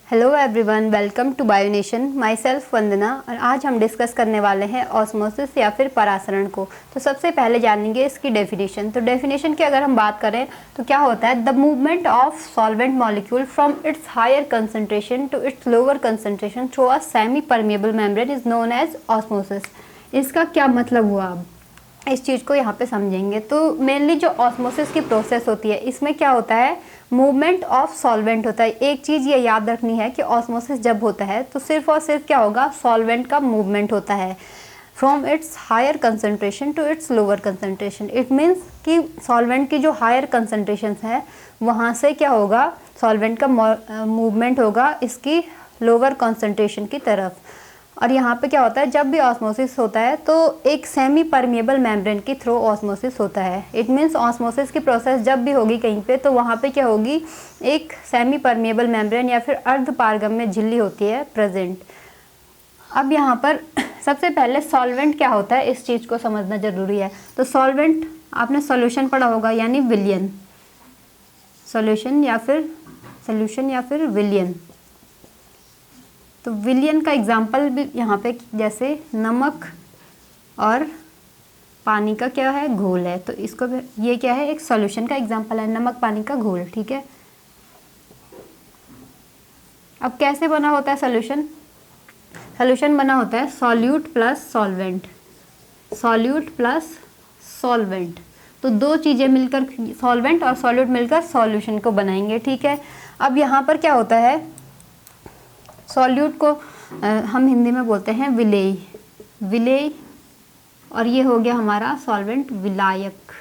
Hello everyone, welcome to Bionation. Myself Vandana. और आज हम डिस्कस करने वाले हैं ऑस्मोसिस या फिर परासरण को। तो सबसे पहले जानेंगे इसकी डेफिनेशन। तो डेफिनेशन की अगर हम बात करें तो क्या होता है, the movement of solvent molecule from its higher concentration to its lower concentration through a semi permeable membrane is known as osmosis. इसका क्या मतलब हुआ, अब इस चीज़ को यहाँ पे समझेंगे। तो मेनली जो ऑस्मोसिस की प्रोसेस होती है, इसमें क्या होता है, मूवमेंट ऑफ सॉल्वेंट होता है। एक चीज़ ये याद रखनी है कि ऑस्मोसिस जब होता है तो सिर्फ और सिर्फ क्या होगा, सॉल्वेंट का मूवमेंट होता है from its higher concentration to its lower concentration. It means कि सॉल्वेंट की जो हायर कंसंट्रेशन है वहाँ से क्या होगा, सॉल्वेंट का मूवमेंट होगा इसकी लोअर कंसंट्रेशन की तरफ। और यहाँ पे क्या होता है, जब भी ऑस्मोसिस होता है तो एक सेमी परमेबल मेम्ब्रेन के थ्रू ऑस्मोसिस होता है। इट मीन्स ऑस्मोसिस की प्रोसेस जब भी होगी कहीं पे तो वहाँ पे क्या होगी, एक सेमी परमेबल मेम्ब्रेन या फिर अर्ध पारगम्य झिल्ली होती है प्रेजेंट। अब यहाँ पर सबसे पहले सॉल्वेंट क्या होता है इस चीज़ को समझना ज़रूरी है। तो सॉल्वेंट आपने सॉल्यूशन पढ़ा होगा, यानी विलयन, सॉल्यूशन या फिर विलयन। तो विलयन का एग्जाम्पल भी यहाँ पे जैसे नमक और पानी का क्या है, घोल है। तो इसको ये क्या है, एक सॉल्यूशन का एग्जाम्पल है, नमक पानी का घोल। ठीक है, अब कैसे बना होता है सॉल्यूशन? सॉल्यूशन बना होता है solute plus solvent, solute plus solvent. तो दो चीज़ें मिलकर, सॉल्वेंट और सॉल्यूट मिलकर सॉल्यूशन को बनाएंगे। ठीक है, अब यहाँ पर क्या होता है, सॉल्यूट को हम हिंदी में बोलते हैं विलेय, विलेय, और ये हो गया हमारा सॉल्वेंट विलायक।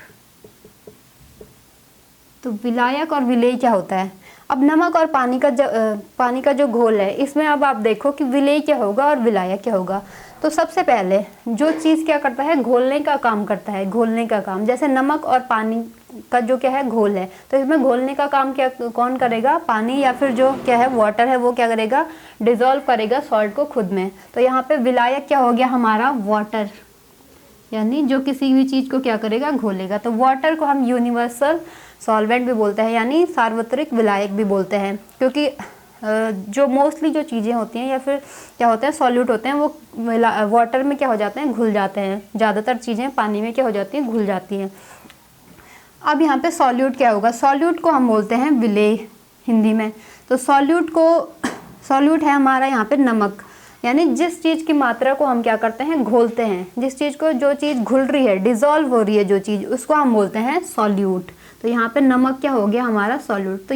तो विलायक और विलेय क्या होता है? अब नमक और पानी का जो घोल है, इसमें अब आप देखो कि विलेय क्या होगा और विलायक क्या होगा। तो सबसे पहले जो चीज़ क्या करता है, घोलने का काम करता है, घोलने का काम। जैसे नमक और पानी का जो क्या है, घोल है, तो इसमें घोलने का काम क्या कौन करेगा, पानी या फिर जो क्या है वाटर है वो क्या करेगा, डिजोल्व करेगा सॉल्ट को खुद में। तो यहाँ पे विलायक क्या हो गया हमारा, वाटर, यानी जो किसी भी चीज़ को क्या करेगा, घोलेगा। तो वाटर को हम यूनिवर्सल सॉल्वेंट भी बोलते हैं, यानी सार्वत्रिक विलायक भी बोलते हैं, क्योंकि जो मोस्टली जो चीज़ें होती हैं या फिर क्या होते हैं, सॉल्यूट होते हैं, वो वाटर में क्या हो जाते हैं, घुल जाते हैं। ज़्यादातर चीज़ें पानी में क्या हो जाती हैं, घुल जाती हैं। अब यहाँ पे सॉल्यूट क्या होगा, सॉल्यूट को हम बोलते हैं विलेय हिंदी में। तो सॉल्यूट है हमारा यहाँ पे नमक, यानी जिस चीज़ की मात्रा को हम क्या करते हैं, घोलते हैं। जिस चीज़ को, जो चीज़ घुल रही है, डिज़ोल्व हो रही है जो चीज़, उसको हम बोलते हैं सॉल्यूट। तो यहाँ पे नमक क्या हो गया हमारा, सॉल्यूट। तो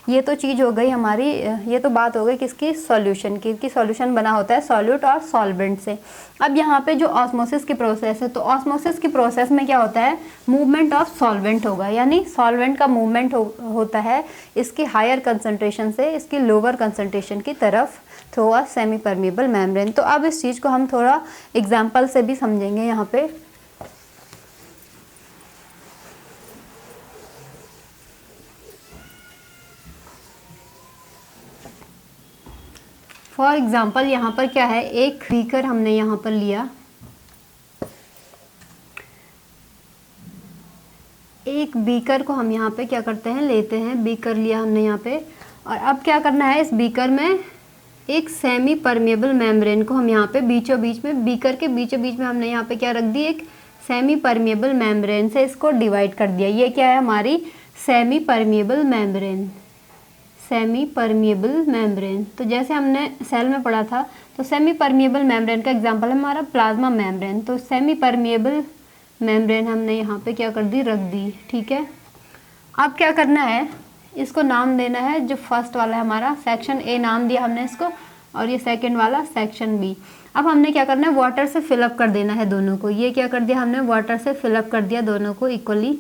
ये तो चीज़ हो गई हमारी, ये तो बात हो गई किसकी, सॉल्यूशन की, कि सॉल्यूशन बना होता है सॉल्यूट और सॉल्वेंट से। अब यहाँ पे जो ऑस्मोसिस की प्रोसेस है, तो ऑस्मोसिस की प्रोसेस में क्या होता है, मूवमेंट ऑफ सॉल्वेंट होगा, यानी सॉल्वेंट का मूवमेंट होता है इसकी हायर कंसंट्रेशन से इसकी लोअर कंसंट्रेशन की तरफ through a semi permeable membrane. तो अब इस चीज़ को हम थोड़ा एग्जाम्पल से भी समझेंगे यहाँ पे। फॉर एग्जाम्पल यहाँ पर क्या है, एक बीकर हमने यहाँ पर लिया, एक बीकर को हम यहाँ पे क्या करते हैं, लेते हैं, बीकर लिया हमने यहाँ पे। और अब क्या करना है, इस बीकर में एक सेमी परमेबल मेम्ब्रेन को हम यहाँ पे बीचों बीच में, बीकर के बीचों बीच में हमने यहाँ पे क्या रख दी, एक सेमी परमेबल मेम्ब्रेन से इसको डिवाइड कर दिया। ये क्या है हमारी semi permeable membrane, semi permeable membrane. तो जैसे हमने सेल में पढ़ा था, तो सेमी परमेबल मेम्ब्रेन का एग्जांपल है हमारा प्लाज्मा मेम्ब्रेन। तो सेमी परमेबल मेम्ब्रेन हमने यहाँ पे क्या कर दी, रख दी। ठीक है, अब क्या करना है, इसको नाम देना है, जो फर्स्ट वाला है हमारा सेक्शन ए नाम दिया हमने इसको, और ये सेकंड वाला सेक्शन बी। अब हमने क्या करना है, वाटर से फिलअप कर देना है दोनों को। ये क्या कर दिया हमने, वाटर से फिलअप कर दिया दोनों को इक्वली।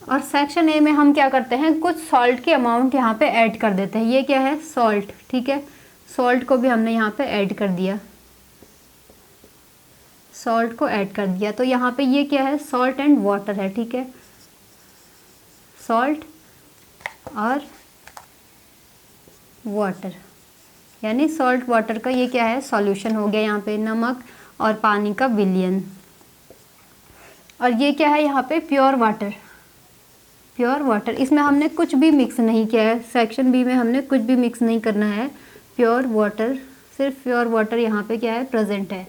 और सेक्शन ए में हम क्या करते हैं, कुछ सॉल्ट की अमाउंट यहाँ पे ऐड कर देते हैं। ये क्या है, सॉल्ट। ठीक है, सॉल्ट को भी हमने यहाँ पे ऐड कर दिया, सॉल्ट को ऐड कर दिया। तो यहाँ पे ये क्या है, सॉल्ट एंड वाटर है। ठीक है, सॉल्ट और वाटर, यानी सॉल्ट वाटर का ये क्या है, सॉल्यूशन हो गया यहाँ पे, नमक और पानी का विलयन। और ये क्या है यहाँ पे, प्योर वाटर, प्योर वाटर, इसमें हमने कुछ भी मिक्स नहीं किया है, सेक्शन बी में हमने कुछ भी मिक्स नहीं करना है, प्योर वाटर, सिर्फ प्योर वाटर यहाँ पे क्या है प्रेजेंट है।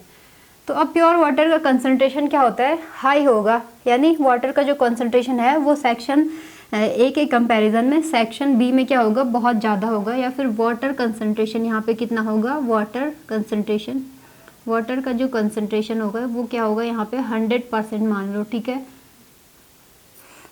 तो अब प्योर वाटर का कंसंट्रेशन क्या होता है, हाई होगा, यानी वाटर का जो कंसंट्रेशन है वो सेक्शन ए के कंपैरिजन में सेक्शन बी में क्या होगा, बहुत ज़्यादा होगा, या फिर वाटर कंसंट्रेशन यहाँ पे कितना होगा, वाटर कंसंट्रेशन, वाटर का जो कंसंट्रेशन होगा वो क्या होगा यहाँ पे 100% मान लो, ठीक है।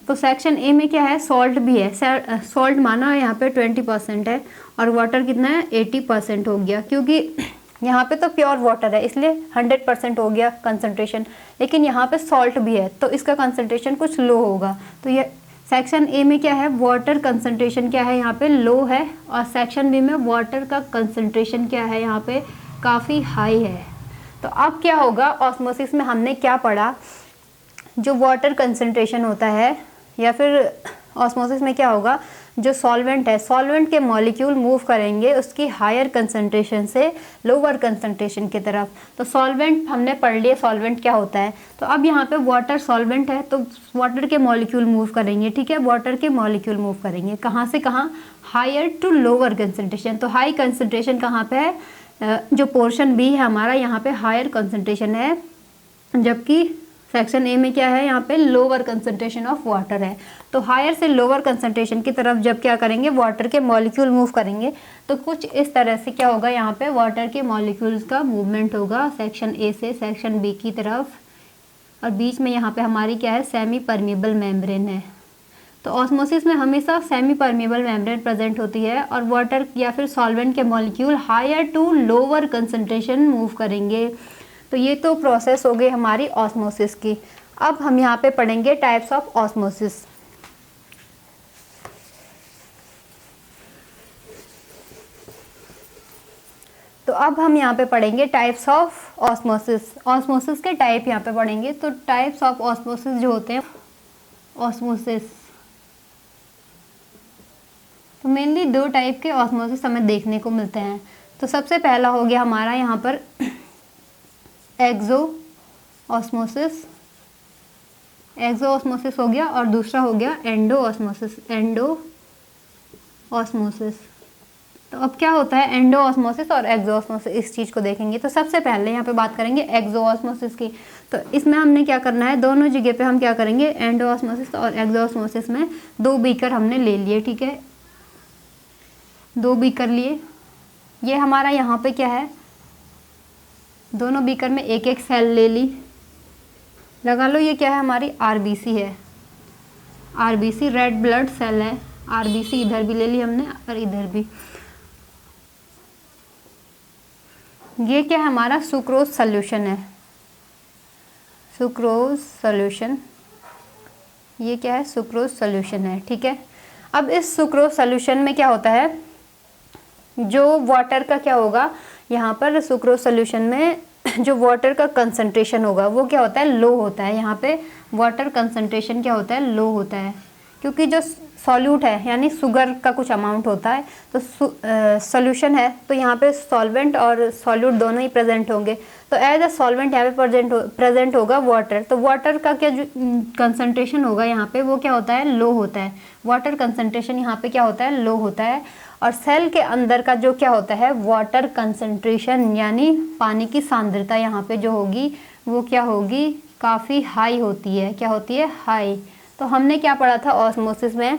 तो सेक्शन ए में क्या है, सॉल्ट भी है, सॉल्ट माना यहाँ पे 20% है, और वाटर कितना है 80% हो गया, क्योंकि यहाँ पे तो प्योर वाटर है इसलिए 100% हो गया कंसंट्रेशन, लेकिन यहाँ पे सॉल्ट भी है तो इसका कंसंट्रेशन कुछ लो होगा। तो ये सेक्शन ए में क्या है, वाटर कंसंट्रेशन क्या है यहाँ पे लो है, और सेक्शन बी में वाटर का कंसंट्रेशन क्या है यहाँ पे काफ़ी हाई है। तो अब क्या होगा, ऑस्मोसिस में हमने क्या पढ़ा, जो वाटर कंसंट्रेशन होता है, या फिर ऑस्मोसिस में क्या होगा, जो सॉल्वेंट है, सॉल्वेंट के मॉलिक्यूल मूव करेंगे उसकी हायर कंसंट्रेशन से लोअर कंसंट्रेशन की तरफ। तो सॉल्वेंट हमने पढ़ लिया सॉल्वेंट क्या होता है। तो अब यहाँ पे वाटर सॉल्वेंट है तो वाटर के मॉलिक्यूल मूव करेंगे, ठीक है, वाटर के मॉलिक्यूल मूव करेंगे कहाँ से कहाँ, हायर टू लोअर कंसंट्रेशन। तो हाई कंसंट्रेशन कहाँ पे है, जो पोर्शन बी है हमारा यहाँ पे हायर कंसंट्रेशन है, जबकि सेक्शन ए में क्या है, यहाँ पे लोअर कंसंट्रेशन ऑफ वाटर है। तो हायर से लोअर कंसंट्रेशन की तरफ जब क्या करेंगे, वाटर के मॉलिक्यूल मूव करेंगे, तो कुछ इस तरह से क्या होगा, यहाँ पे वाटर के मॉलिक्यूल्स का मूवमेंट होगा सेक्शन ए से सेक्शन बी की तरफ, और बीच में यहाँ पे हमारी क्या है, सेमी परमिएबल मेम्ब्रेन है। तो ऑस्मोसिस में हमेशा सेमी परमिएबल मेम्ब्रेन प्रेजेंट होती है, और वाटर या फिर सॉल्वेंट के molecule higher to lower concentration move करेंगे। तो ये तो प्रोसेस हो गई हमारी ऑस्मोसिस की। अब हम यहाँ पे पढ़ेंगे टाइप्स ऑफ ऑस्मोसिस। तो अब हम यहाँ पे पढ़ेंगे टाइप्स ऑफ ऑस्मोसिस, ऑस्मोसिस के टाइप यहाँ पे पढ़ेंगे। तो टाइप्स ऑफ ऑस्मोसिस जो होते हैं, ऑस्मोसिस, तो मेनली दो टाइप के ऑस्मोसिस हमें देखने को मिलते हैं। तो सबसे पहला हो गया हमारा यहाँ पर एक्सो ऑस्मोसिस, एक्सो ऑस्मोसिस हो गया, और दूसरा हो गया एंडो ऑस्मोसिस, एंडो ऑस्मोसिस। तो अब क्या होता है एंडो ऑस्मोसिस और एक्सो ऑस्मोसिस, इस चीज़ को देखेंगे। तो सबसे पहले यहाँ पे बात करेंगे एक्सो ऑस्मोसिस की। तो इसमें हमने क्या करना है, दोनों जगह पे हम क्या करेंगे, एंडो ऑस्मोसिस और एक्सो ऑस्मोसिस में दो बीकर हमने ले लिए, ठीक है, दो बीकर लिए। ये हमारा यहाँ पे क्या है, दोनों बीकर में एक एक सेल ले ली, लगा लो ये क्या है, हमारी आरबीसी है, आरबीसी रेड ब्लड सेल है, आरबीसी इधर भी ले ली हमने और इधर भी। ये क्या है, हमारा सुक्रोज सॉल्यूशन है, सुक्रोज सॉल्यूशन, ये क्या है, सुक्रोज सॉल्यूशन है, ठीक है। अब इस सुक्रोज सॉल्यूशन में क्या होता है, जो वाटर का क्या होगा, यहाँ पर सुक्रोज सॉल्यूशन में जो वाटर का कंसंट्रेशन होगा वो क्या होता है, लो होता है। यहाँ पे वाटर कंसंट्रेशन क्या होता है, लो होता है, क्योंकि जो सॉल्यूट है यानी शुगर का कुछ अमाउंट होता है, तो सॉल्यूशन है तो यहाँ पे सॉल्वेंट और सॉल्यूट दोनों ही प्रेजेंट होंगे। तो एज अ सॉल्वेंट यहाँ पे प्रेजेंट होगा वाटर, तो वाटर का क्या जो कंसंट्रेशन होगा यहाँ पे वो क्या होता है, लो होता है। वाटर कंसंट्रेशन यहाँ पे क्या होता है, लो होता है। और सेल के अंदर का जो क्या होता है, वाटर कंसंट्रेशन यानी पानी की सांद्रता यहाँ पे जो होगी वो क्या होगी, काफ़ी हाई होती है। क्या होती है, हाई। तो हमने क्या पढ़ा था ऑस्मोसिस में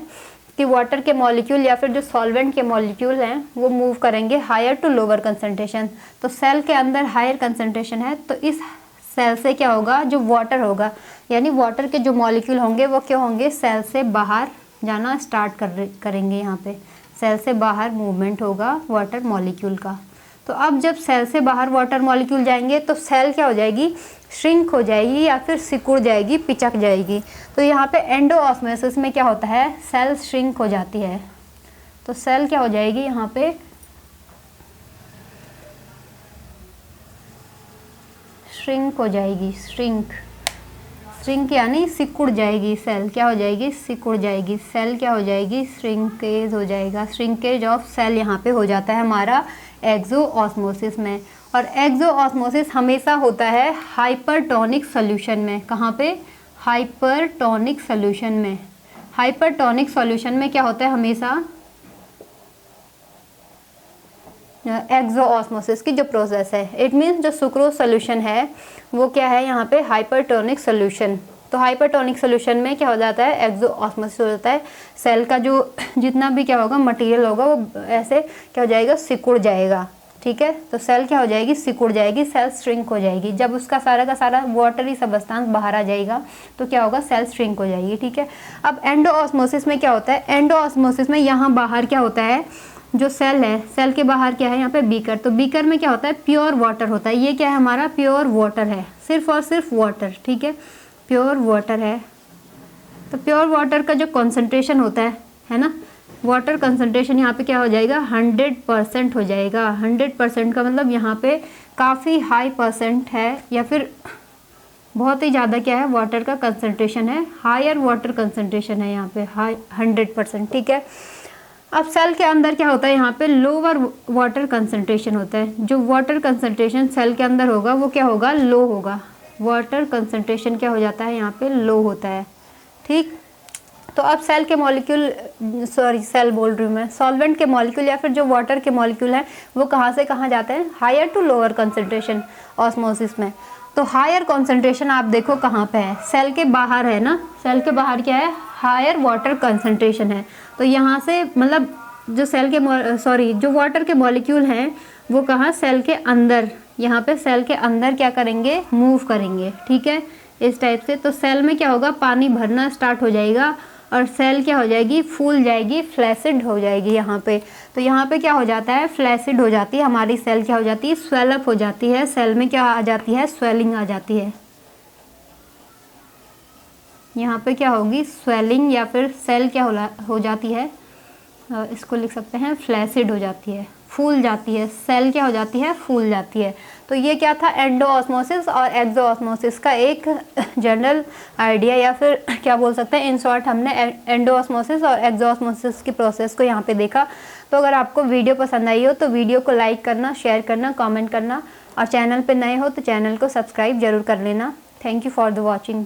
कि वाटर के मॉलिक्यूल या फिर जो सॉल्वेंट के मॉलिक्यूल हैं वो मूव करेंगे हायर टू लोअर कंसंट्रेशन। तो सेल के अंदर हायर कंसंट्रेशन है तो इस सेल से क्या होगा, जो वाटर होगा यानी वाटर के जो मॉलिक्यूल होंगे वो क्या होंगे, सेल से बाहर जाना स्टार्ट करेंगे। यहाँ पे सेल से बाहर मूवमेंट होगा वाटर मॉलिक्यूल का। तो अब जब सेल से बाहर वाटर मॉलिक्यूल जाएंगे तो सेल क्या हो जाएगी, श्रिंक हो जाएगी या फिर सिकुड़ जाएगी, पिचक जाएगी। तो यहाँ पे एंडो ऑस्मोसिस में क्या होता है, सेल श्रिंक हो जाती है। तो सेल क्या हो जाएगी, यहाँ पे श्रिंक हो जाएगी, श्रिंक यानी सिकुड़ जाएगी। सेल क्या हो जाएगी, सिकुड़ जाएगी। सेल क्या हो जाएगी, श्रिंकेज हो जाएगा। श्रिंकेज ऑफ सेल यहाँ पे हो जाता है हमारा एक्सो ऑस्मोसिस में। और एक्सो ऑस्मोसिस हमेशा होता है हाइपरटोनिक सॉल्यूशन में। कहाँ पे, हाइपरटोनिक सॉल्यूशन में। हाइपरटोनिक सॉल्यूशन में क्या होता है हमेशा, एक्सोऑस्मोसिस की जो प्रोसेस है, इट मीन्स जो सुक्रोज सोल्यूशन है वो क्या है यहाँ पे हाइपरटोनिक सोल्यूशन। तो हाइपरटोनिक सोल्यूशन में क्या हो जाता है, एक्सोऑस्मोसिस हो जाता है। सेल का जो जितना भी क्या होगा मटेरियल होगा वो ऐसे क्या हो जाएगा, सिकुड़ जाएगा। ठीक है, तो सेल क्या हो जाएगी, सिकुड़ जाएगी, सेल श्रिंक हो जाएगी। जब उसका सारा का सारा वाटरी सब्सटेंस बाहर आ जाएगा तो क्या होगा, सेल श्रिंक हो जाएगी। ठीक है, अब एंडोऑस्मोसिस में क्या होता है, एंडोऑस्मोसिस में यहाँ बाहर क्या होता है, जो सेल है, सेल के बाहर क्या है यहाँ पे बीकर, तो बीकर में क्या होता है, प्योर वाटर होता है। ये क्या है हमारा, प्योर वाटर है, सिर्फ और सिर्फ वाटर। ठीक है, प्योर वाटर है। तो प्योर वाटर का जो कॉन्सेंट्रेशन होता है ना, वाटर कंसंट्रेशन यहाँ पे क्या हो जाएगा, 100% हो जाएगा। 100% का मतलब यहाँ पे काफ़ी हाई परसेंट है या फिर बहुत ही ज़्यादा क्या है, वाटर का कंसंट्रेशन है, हायर वाटर कंसंट्रेशन है यहाँ पे, हाई 100%। ठीक है, अब सेल के अंदर क्या होता है, यहाँ पे लोअर वाटर कंसंट्रेशन होता है। जो वाटर कंसंट्रेशन सेल के अंदर होगा वो क्या होगा, लो होगा। वाटर कंसंट्रेशन क्या हो जाता है, यहाँ पे लो होता है। ठीक, तो अब सेल के मॉलिक्यूल, सेल बोल रही हूँ मैं, सॉल्वेंट के मॉलिक्यूल या फिर जो वाटर के मॉलिक्यूल हैं वो कहाँ से कहाँ जाते हैं, higher to lower concentration osmosis में। तो हायर कंसंट्रेशन आप देखो कहाँ पे है, सेल के बाहर है ना, सेल के बाहर क्या है, हायर वाटर कंसंट्रेशन है। तो यहाँ से मतलब जो सेल के जो वाटर के मॉलिक्यूल हैं वो कहाँ, सेल के अंदर, यहाँ पे सेल के अंदर क्या करेंगे, मूव करेंगे। ठीक है, इस टाइप से। तो सेल में क्या होगा, पानी भरना स्टार्ट हो जाएगा और सेल क्या हो जाएगी, फूल जाएगी, फ्लैसिड हो जाएगी यहाँ पे। तो यहाँ पे क्या हो जाता है, फ्लैसिड हो जाती है हमारी सेल, क्या हो जाती है, स्वेलअप हो जाती है। सेल में क्या आ जाती है, स्वेलिंग आ जाती है। यहाँ पे क्या होगी, स्वेलिंग, या फिर सेल क्या हो जाती है, इसको लिख सकते हैं फ्लैसिड हो जाती है, फूल जाती है। सेल क्या हो जाती है, फूल जाती है। तो ये क्या था, एंडोऑस्मोसिस और एक्सोऑस्मोसिस का एक जनरल आइडिया, या फिर क्या बोल सकते हैं, इन शॉर्ट हमने एंडोऑस्मोसिस और एक्सोऑस्मोसिस की प्रोसेस को यहाँ पे देखा। तो अगर आपको वीडियो पसंद आई हो तो वीडियो को लाइक करना, शेयर करना, कमेंट करना, और चैनल पे नए हो तो चैनल को सब्सक्राइब जरूर कर लेना। Thank you for the watching.